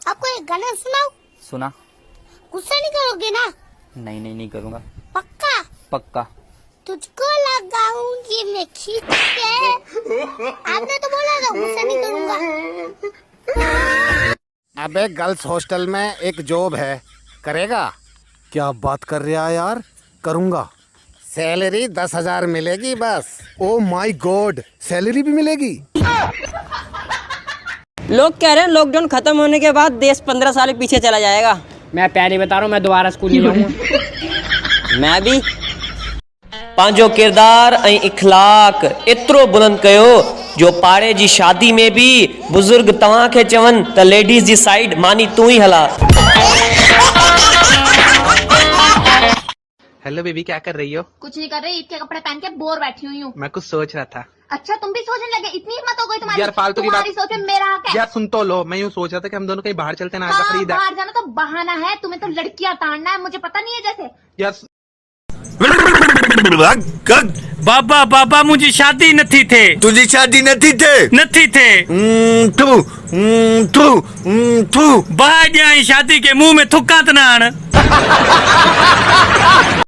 आपको एक गाना सुनाऊं? सुना। गुस्सा नहीं करोगे ना? नहीं नहीं नहीं करूँगा। पक्का? पक्का। तुझको लगाऊंगी मैं खींच के। आपने तो बोला था गुस्सा नहीं करूंगा। अबे गर्ल्स हॉस्टल में एक जॉब है, करेगा? क्या बात कर रहा है यार, करूंगा। सैलरी 10,000 मिलेगी बस। ओ माय गॉड, सैलरी भी मिलेगी? लोग कह रहे हैं लॉकडाउन खत्म होने के बाद देश 15 साल पीछे चला जाएगा। मैं पहले ही बता रहा हूँ, मैं दोबारा स्कूल नहीं जाऊंगा। मैं भी। पंहिंजो किरदार ऐं इखलाक एतिरो बुलंद कयो जो पाड़े जी शादी में भी बुजुर्ग तव्हां खे चवनि त लेडीज़ जी साइड मानी तू ही हला। हेलो बेबी, क्या कर रही हो? कुछ नहीं कर रही, ईद के कपड़े पहन के बोर बैठी हुई हूँ। मैं कुछ सोच रहा था। अच्छा, तुम भी सोचने लगे? इतनी हिम्मत हो गई तुम्हारी? यार फालतू की बात। तुम्हारी सोच में मेरा हक है। यार सुन तो लो, मैं यूँ सोच रहा था कि हम दोनों कहीं बाहर चलते हैं ना। आज हाँ, बकरीद है। बाहर जाना तो बहाना है, तुम्हें तो लड़कियां ताड़ना है, मुझे पता नहीं है जैसे। यार बाबा बाबा मुझे शादी नहीं थे। तुझी शादी नहीं थे? बाहर शादी के मुंह में थुक्का तना।